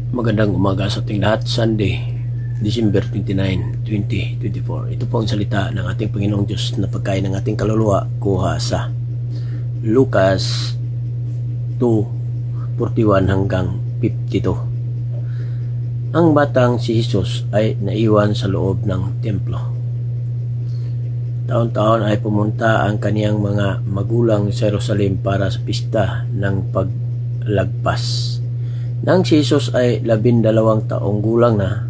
Magandang umaga sa ating lahat. Sunday, December 29, 2024. Ito po ang salita ng ating Panginoong Diyos na pagkain ng ating kaluluwa kuha sa Lucas 2:41 hanggang 52. Ang batang si Jesus ay naiwan sa loob ng templo. Taon-taon ay pumunta ang kaniyang mga magulang sa Jerusalem para sa pista ng paglagpas. Nang si Jesus ay 12 taong gulang na,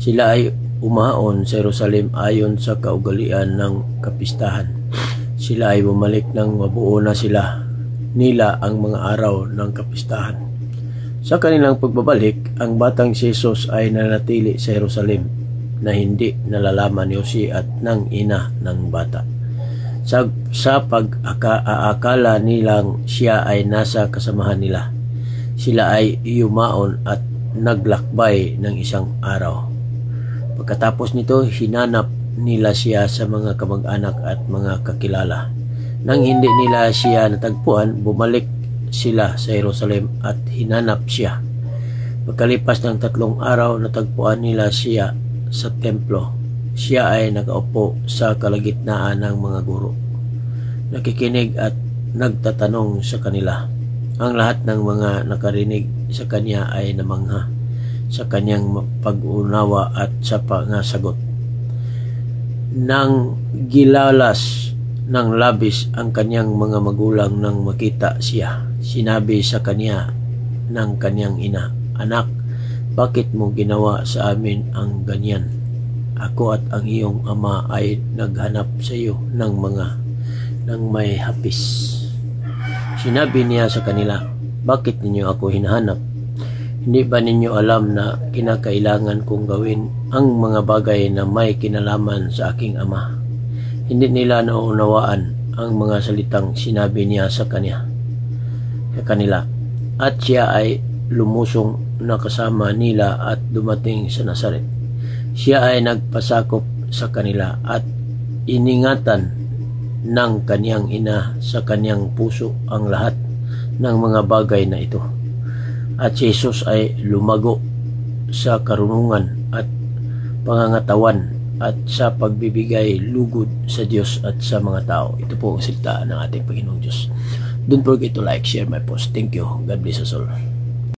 sila ay umaon sa Jerusalem ayon sa kaugalian ng kapistahan. Sila ay bumalik nang mabuo na nila ang mga araw ng kapistahan. Sa kanilang pagbabalik, ang batang si Jesus ay nanatili sa Jerusalem na hindi nalalaman ni Jose at ng ina ng bata. Sa pag-aakala nilang siya ay nasa kasamahan nila, sila ay yumaon at naglakbay ng isang araw. Pagkatapos nito, hinanap nila siya sa mga kamag-anak at mga kakilala. Nang hindi nila siya natagpuan, bumalik sila sa Jerusalem at hinanap siya. Pagkalipas ng 3 araw, natagpuan nila siya sa templo. Siya ay nakaupo sa kalagitnaan ng mga guro, nakikinig at nagtatanong sa kanila. Ang lahat ng mga nakarinig sa kanya ay namangha sa kanyang pag-unawa at sa pangasagot. Nang gilalas ng labis ang kanyang mga magulang nang makita siya, sinabi sa kanya ng kanyang ina, "Anak, bakit mo ginawa sa amin ang ganyan? Ako at ang iyong ama ay naghanap sa iyo ng may hapis." Sinabi niya sa kanila, "Bakit ninyo ako hinahanap? Hindi ba ninyo alam na kinakailangan kong gawin ang mga bagay na may kinalaman sa aking ama?" Hindi nila naunawaan ang mga salitang sinabi niya sa kanila. At siya ay lumusong na kasama nila at dumating sa Nazaret. Siya ay nagpasakop sa kanila at iningatan ng kaniyang ina sa kaniyang puso ang lahat ng mga bagay na ito. At si Jesus ay lumago sa karunungan at pangangatawan at sa pagbibigay lugod sa Diyos at sa mga tao. Ito po ang salita ng ating Panginoong Diyos. Don't forget to like, share my post. Thank you. God bless us all.